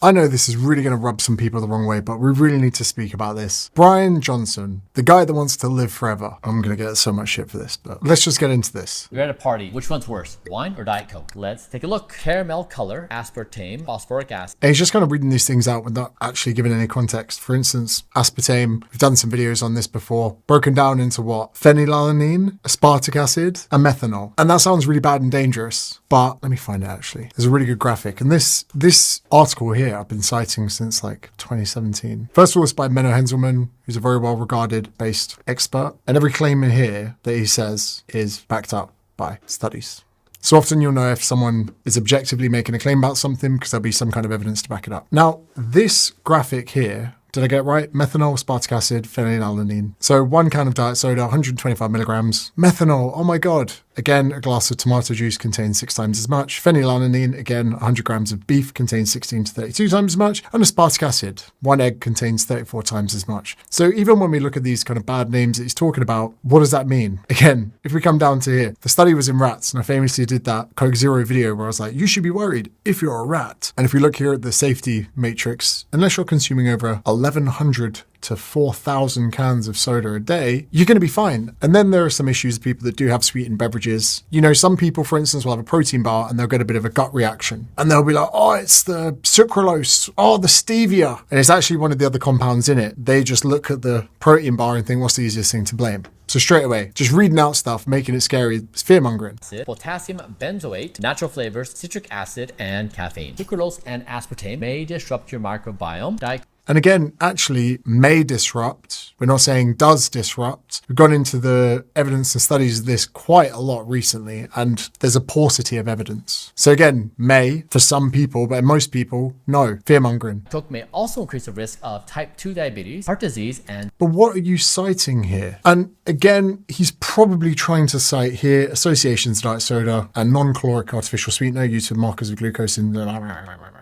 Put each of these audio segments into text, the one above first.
I know this is really going to rub some people the wrong way, but we really need to speak about this. Brian Johnson, the guy that wants to live forever. I'm going to get so much shit for this, but let's just get into this. You're at a party. Which one's worse, wine or Diet Coke? Let's take a look. Caramel color, aspartame, phosphoric acid. And he's just kind of reading these things out without actually giving any context. For instance, aspartame, we've done some videos on this before, broken down into what? Phenylalanine, aspartic acid, and methanol. And that sounds really bad and dangerous, but let me find it actually. There's a really good graphic. And this article here I've been citing since like 2017. First of all, it's by Menno Henselman, who's a very well-regarded based expert. And every claim in here that he says is backed up by studies. So often you'll know if someone is objectively making a claim about something because there'll be some kind of evidence to back it up. Now, this graphic here, did I get it right? Methanol, aspartic acid, phenylalanine. So 1 can of diet soda, 125 milligrams. Methanol, oh my God. Again, a glass of tomato juice contains 6 times as much. Phenylalanine, again, 100 grams of beef contains 16 to 32 times as much. And aspartic acid, 1 egg contains 34 times as much. So even when we look at these kind of bad names that he's talking about, what does that mean? Again, if we come down to here, the study was in rats, and I famously did that Coke Zero video where I was like, you should be worried if you're a rat. And if we look here at the safety matrix, unless you're consuming over 1,100 to 4,000 cans of soda a day, you're going to be fine. And then there are some issues with people that do have sweetened beverages. You know, some people, for instance, will have a protein bar and they'll get a bit of a gut reaction. And they'll be like, oh, it's the sucralose, oh, the stevia. And it's actually one of the other compounds in it. They just look at the protein bar and think, what's the easiest thing to blame? So straight away, just reading out stuff, making it scary, it's fear-mongering. Potassium benzoate, natural flavors, citric acid, and caffeine. Sucralose and aspartame may disrupt your microbiome. And again, actually may disrupt. We're not saying does disrupt. We've gone into the evidence and studies of this quite a lot recently, and there's a paucity of evidence. So again, may for some people, but most people, no. Fear-mongering. Coke may also increase the risk of type 2 diabetes, heart disease, and... But what are you citing here? And again, he's probably trying to cite here associations of diet soda and non-caloric artificial sweetener used for markers of glucose in...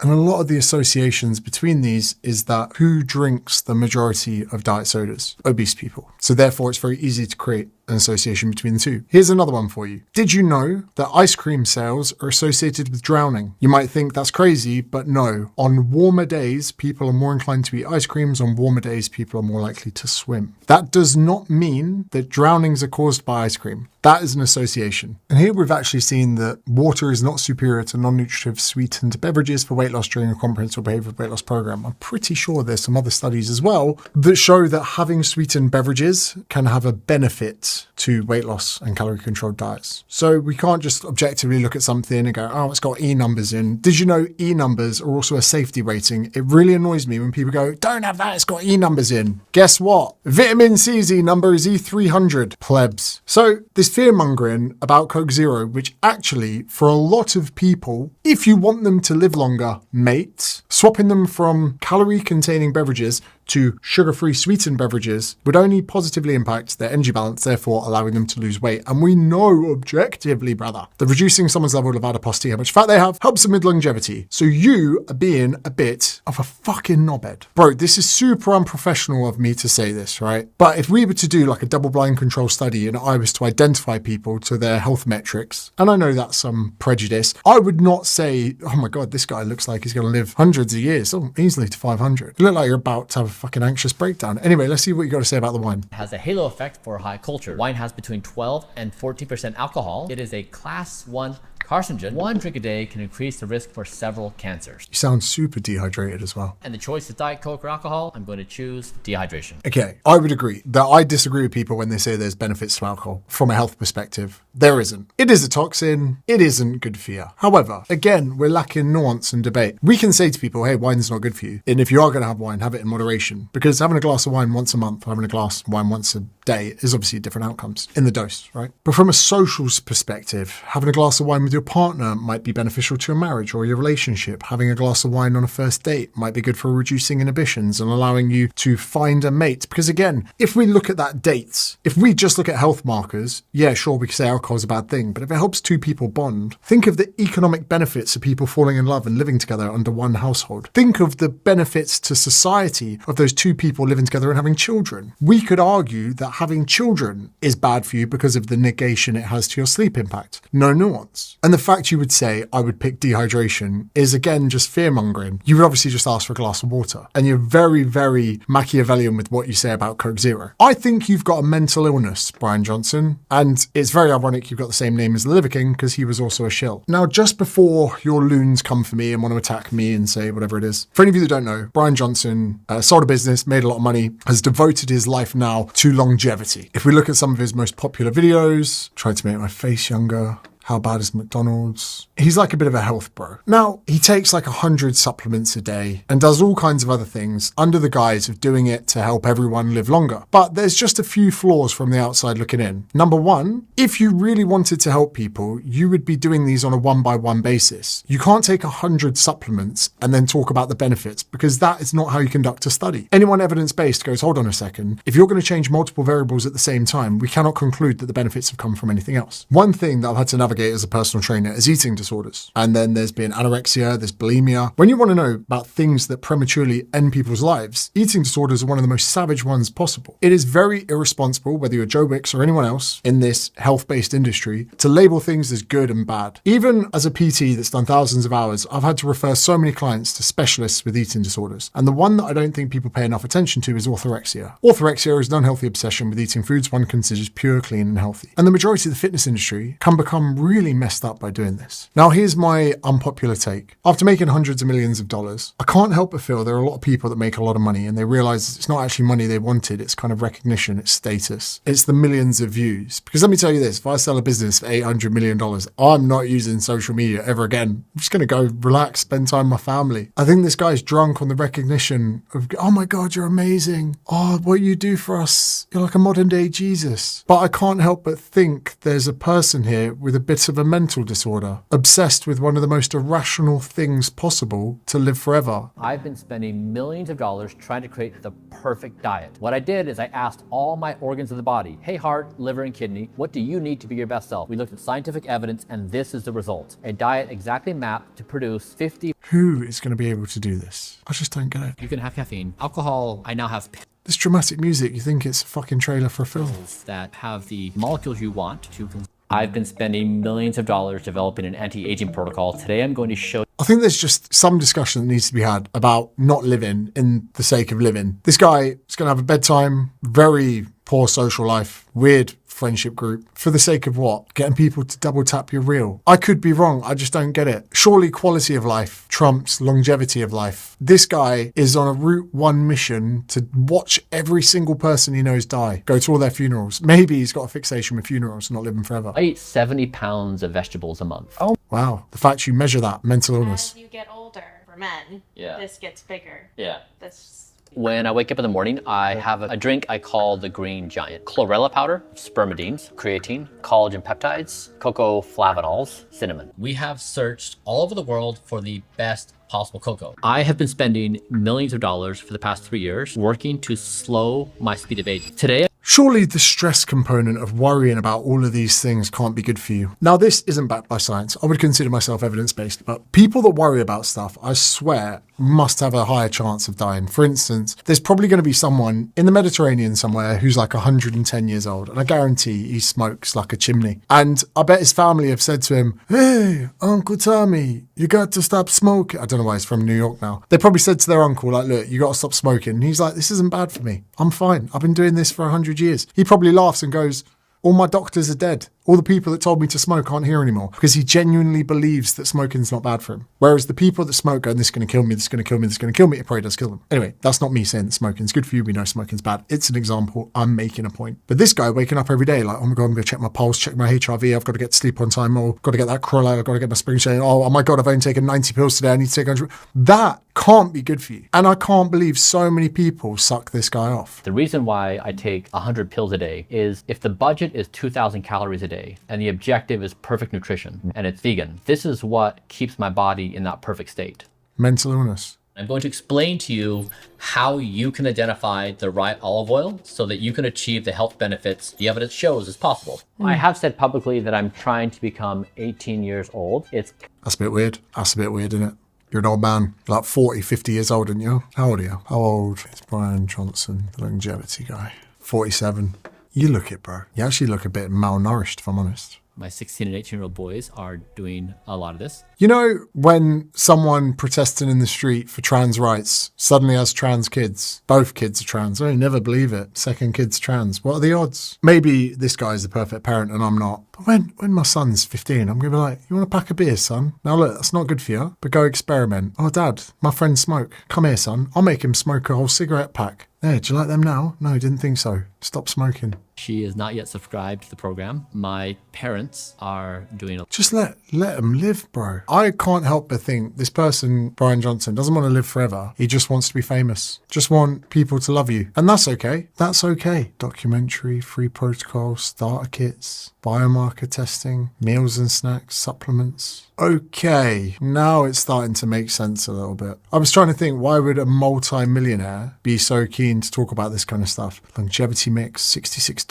And a lot of the associations between these is that who drinks the majority of diet sodas? Obese people. So therefore, it's very easy to create an association between the two. Here's another one for you. Did you know that ice cream sales are associated with drowning? You might think that's crazy, but no. On warmer days, people are more inclined to eat ice creams. On warmer days, people are more likely to swim. That does not mean that drownings are caused by ice cream. That is an association. And here we've actually seen that water is not superior to non-nutritive sweetened beverages for weight loss during a comprehensive behavioral weight loss program. I'm pretty sure there's some other studies as well that show that having sweetened beverages can have a benefit to weight loss and calorie controlled diets. So we can't just objectively look at something and go, oh, it's got E numbers in. Did you know E numbers are also a safety rating? It really annoys me when people go, don't have that, it's got E numbers in. Guess what? Vitamin C's E number is E300, plebs. So this fear-mongering about Coke Zero, which actually, for a lot of people, if you want them to live longer, mate, swapping them from calorie-containing beverages to sugar-free sweetened beverages would only positively impact their energy balance, therefore allowing them to lose weight. And we know objectively, brother, that reducing someone's level of adiposity, how much fat they have, helps them with longevity. So you are being a bit of a fucking knobhead. Bro, this is super unprofessional of me to say this, right? But if we were to do like a double-blind control study and I was to identify people to their health metrics, and I know that's some prejudice, I would not say, oh my God, this guy looks like he's going to live hundreds of years, easily to 500. You look like you're about to have a fucking anxious breakdown. Anyway, let's see what you got to say about the wine. It has a halo effect for high culture. Wine has between 12 and 14% alcohol. It is a class 1 carcinogen. 1 drink a day can increase the risk for several cancers. You sound super dehydrated as well. And the choice is Diet Coke or alcohol. I'm going to choose dehydration. Okay, I would agree that I disagree with people when they say there's benefits to alcohol. From a health perspective, there isn't. It is a toxin. It isn't good for you. However, again, we're lacking nuance and debate. We can say to people, hey, wine's not good for you. And if you are going to have wine, have it in moderation. Because having a glass of wine once a month, having a glass of wine once a day is obviously different outcomes in the dose, right? But from a social perspective, having a glass of wine with your partner might be beneficial to your marriage or your relationship. Having a glass of wine on a first date might be good for reducing inhibitions and allowing you to find a mate. Because again, if we look at that dates, if we just look at health markers, yeah, sure, we can say alcohol is a bad thing, but if it helps two people bond, think of the economic benefits of people falling in love and living together under one household. Think of the benefits to society of those two people living together and having children. We could argue that having children is bad for you because of the negation it has to your sleep impact. No nuance. And And the fact you would say I would pick dehydration is again just fear mongering. You would obviously just ask for a glass of water. And you're very, very Machiavellian with what you say about Coke Zero. I think you've got a mental illness, Brian Johnson. And it's very ironic you've got the same name as the Liver King because he was also a shill. Now, just before your loons come for me and want to attack me and say whatever it is, for any of you that don't know, Brian Johnson sold a business, made a lot of money, has devoted his life now to longevity. If we look at some of his most popular videos, tried to make my face younger, how bad is McDonald's? He's like a bit of a health bro. Now, he takes like 100 supplements a day and does all kinds of other things under the guise of doing it to help everyone live longer. But there's just a few flaws from the outside looking in. Number one, if you really wanted to help people, you would be doing these on a one-by-one basis. You can't take 100 supplements and then talk about the benefits because that is not how you conduct a study. Anyone evidence-based goes, hold on a second. If you're going to change multiple variables at the same time, we cannot conclude that the benefits have come from anything else. One thing that I've had to navigate as a personal trainer is eating disorders. And then there's been anorexia, there's bulimia. When you want to know about things that prematurely end people's lives, eating disorders are one of the most savage ones possible. It is very irresponsible, whether you're Joe Wicks or anyone else in this health-based industry, to label things as good and bad. Even as a PT that's done thousands of hours, I've had to refer so many clients to specialists with eating disorders. And the one that I don't think people pay enough attention to is orthorexia. Orthorexia is an unhealthy obsession with eating foods one considers pure, clean, and healthy. And the majority of the fitness industry can become really messed up by doing this. Now, here's my unpopular take. After making hundreds of millions of dollars, I can't help but feel there are a lot of people that make a lot of money and they realize it's not actually money they wanted. It's kind of recognition. It's status. It's the millions of views. Because let me tell you this, if I sell a business for $800 million, I'm not using social media ever again. I'm just going to go relax, spend time with my family. I think this guy's drunk on the recognition of, oh my God, you're amazing. Oh, what you do for us. You're like a modern day Jesus. But I can't help but think there's a person here with a bit of a mental disorder, obsessed with one of the most irrational things possible to live forever. I've been spending millions of dollars trying to create the perfect diet. What I did is I asked all my organs of the body, hey heart, liver, and kidney, what do you need to be your best self? We looked at scientific evidence and this is the result. A diet exactly mapped to produce 50. Who is going to be able to do this? I just don't get it. You can have caffeine. Alcohol, I now have This dramatic music, you think it's a fucking trailer for a film. that have the molecules you want to. I've been spending millions of dollars developing an anti-aging protocol. Today I'm going to show. I think there's just some discussion that needs to be had about not living in the sake of living. This guy is going to have a bedtime, very poor social life, weird friendship group. For the sake of what? Getting people to double tap your reel. I could be wrong. I just don't get it. Surely quality of life trumps longevity of life. This guy is on a Route 1 mission to watch every single person he knows die. Go to all their funerals. Maybe he's got a fixation with funerals, not living forever. I eat 70 pounds of vegetables a month. Oh, Wow. The fact you measure that, mental illness. As you get older, for men, this gets bigger. yeah. This. When I wake up in the morning, I have a drink I call the Green Giant. Chlorella powder, spermidines, creatine, collagen peptides, cocoa flavanols, cinnamon. We have searched all over the world for the best possible cocoa. I have been spending millions of dollars for the past 3 years working to slow my speed of aging. Today, Surely the stress component of worrying about all of these things can't be good for you. Now, this isn't backed by science. I would consider myself evidence-based, but people that worry about stuff, I swear, must have a higher chance of dying. For instance, there's probably going to be someone in the Mediterranean somewhere who's like 110 years old, and I guarantee he smokes like a chimney. And I bet his family have said to him, hey, Uncle Tommy, you got to stop smoking. I don't know why he's from New York now. They probably said to their uncle, like, look, you got to stop smoking. And he's like, this isn't bad for me. I'm fine. I've been doing this for 100 years. He probably laughs and goes, all my doctors are dead. All the people that told me to smoke aren't here anymore, because he genuinely believes that smoking's not bad for him. Whereas the people that smoke go, this is going to kill me, this is going to kill me, this is going to kill me, it probably does kill them. Anyway, that's not me saying that smoking's good for you. We know smoking's bad. It's an example. I'm making a point. But this guy waking up every day like, oh my God, I'm going to check my pulse, check my HRV. I've got to get to sleep on time. Oh, got to get that crawl out. I've got to get my spring chain. Oh my God, I've only taken 90 pills today. I need to take 100. That can't be good for you. And I can't believe so many people suck this guy off. the reason why I take 100 pills a day is if the budget is 2,000 calories a day and the objective is perfect nutrition and it's vegan, this is what keeps my body in that perfect state. Mental illness. I'm going to explain to you how you can identify the right olive oil so that you can achieve the health benefits the evidence shows is possible. I have said publicly that I'm trying to become 18 years old. That's a bit weird. That's a bit weird, isn't it? You're an old man. You're like 40, 50 years old, aren't you? How old are you? How old is Brian Johnson, the longevity guy? 47. You look it, bro. You actually look a bit malnourished, if I'm honest. My 16 and 18-year-old boys are doing a lot of this. You know, when someone protesting in the street for trans rights suddenly has trans kids, both kids are trans. I never believe it. Second kid's trans. What are the odds? Maybe this guy's the perfect parent and I'm not. But when my son's 15, I'm going to be like, you want a pack of beer, son? Now look, that's not good for you, but go experiment. Oh, Dad, my friends smoke. Come here, son. I'll make him smoke a whole cigarette pack. There, do you like them now? No, didn't think so. Stop smoking. She is not yet subscribed to the program. My parents are doing Just let them live, bro. I can't help but think this person, Brian Johnson, doesn't want to live forever. He just wants to be famous. Just want people to love you. And that's okay. That's okay. Documentary, free protocol, starter kits, biomarker testing, meals and snacks, supplements. Okay, now it's starting to make sense a little bit. I was trying to think, why would a multi-millionaire be so keen to talk about this kind of stuff? Longevity mix, $66.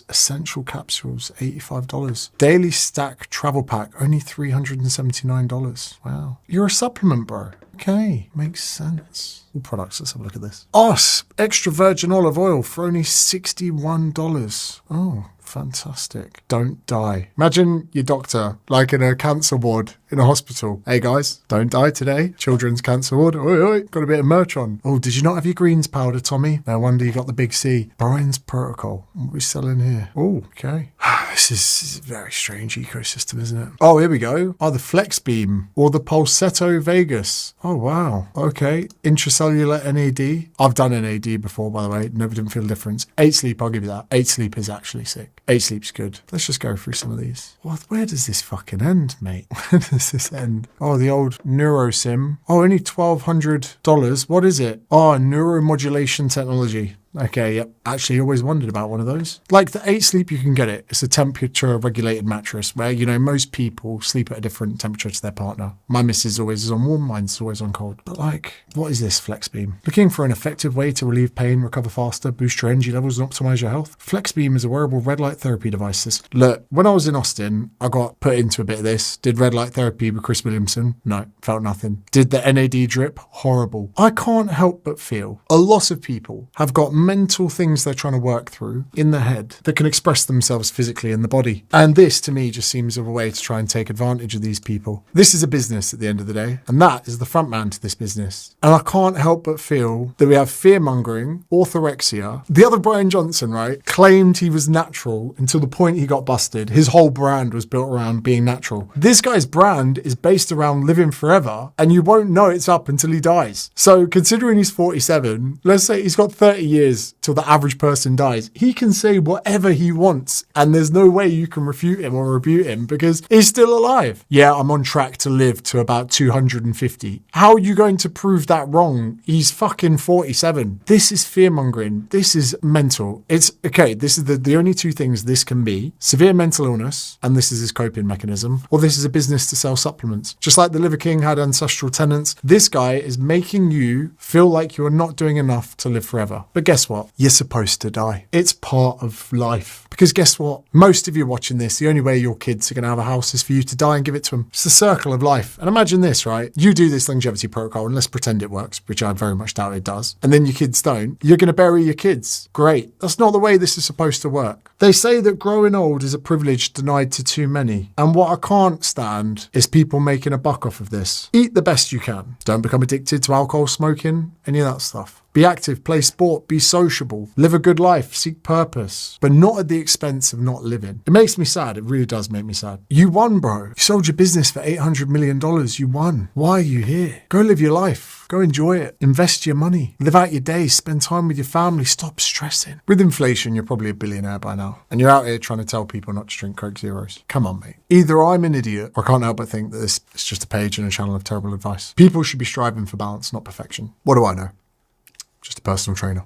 Essential capsules, $85. Daily stack travel pack, only $379. Wow. You're a supplement, bro. Okay, makes sense. All products, let's have a look at this. OS, extra virgin olive oil for only $61. Oh, fantastic. Don't die. Imagine your doctor, like in a cancer ward in a hospital. Hey guys, don't die today. Children's cancer ward. Oi, oi, got a bit of merch on. Oh, did you not have your greens powder, Tommy? No wonder you got the big C. Brian's protocol. What are we selling here? Oh, okay. This is a very strange ecosystem, isn't it? Oh, here we go. Oh, the Flex Beam or the Pulsetto Vegas. Oh, wow. Okay. Intracellular NAD. I've done NAD before, by the way. Never didn't feel a difference. 8 Sleep, I'll give you that. 8 Sleep is actually sick. 8 Sleep's good. Let's just go through some of these. What? Where does this fucking end, mate? Where does this end? Oh, the old NeuroSim. Oh, only $1,200. What is it? Oh, neuromodulation technology. Okay, yep. Actually, always wondered about one of those. Like the 8 Sleep, you can get it. It's a temperature-regulated mattress where, you know, most people sleep at a different temperature to their partner. My missus always is on warm, mine's always on cold. But like, what is this Flex Beam? Looking for an effective way to relieve pain, recover faster, boost your energy levels, and optimize your health? Flex Beam is a wearable red light therapy device. Look, when I was in Austin, I got put into a bit of this. Did red light therapy with Chris Williamson? No, felt nothing. Did the NAD drip? Horrible. I can't help but feel a lot of people have got mental things they're trying to work through in the head that can express themselves physically in the body. And this, to me, just seems of a way to try and take advantage of these people. This is a business at the end of the day, and that is the front man to this business. And I can't help but feel that we have fear-mongering, orthorexia. The other Brian Johnson, right, claimed he was natural until the point he got busted. His whole brand was built around being natural. This guy's brand is based around living forever, and you won't know it's up until he dies. So considering he's 47, let's say he's got 30 years till the average person dies, he can say whatever he wants and there's no way you can refute him or rebuke him because he's still alive. Yeah, I'm on track to live to about 250. How are you going to prove that wrong? He's fucking 47. This is fear-mongering. This is mental. It's okay, this is the only two things this can be: severe mental illness, and this is his coping mechanism, or this is a business to sell supplements. Just like the Liver King had ancestral tenants, this guy is making you feel like you're not doing enough to live forever. But guess what? You're supposed to die. It's part of life. Because guess what? Most of you watching this, the only way your kids are going to have a house is for you to die and give it to them. It's the circle of life. And imagine this, right? You do this longevity protocol, and let's pretend it works, which I very much doubt it does. And then your kids don't. You're going to bury your kids. Great. That's not the way this is supposed to work. They say that growing old is a privilege denied to too many. And what I can't stand is people making a buck off of this. Eat the best you can. Don't become addicted to alcohol, smoking, any of that stuff. Be active, play sport, be sociable, live a good life, seek purpose, but not at the expense of not living. It makes me sad. It really does make me sad. You won, bro. You sold your business for $800 million. You won. Why are you here? Go live your life. Go enjoy it. Invest your money. Live out your days. Spend time with your family. Stop stressing. With inflation, you're probably a billionaire by now. And you're out here trying to tell people not to drink Coke Zeros. Come on, mate. Either I'm an idiot or I can't help but think that this is just a page in a channel of terrible advice. People should be striving for balance, not perfection. What do I know? Just a personal trainer.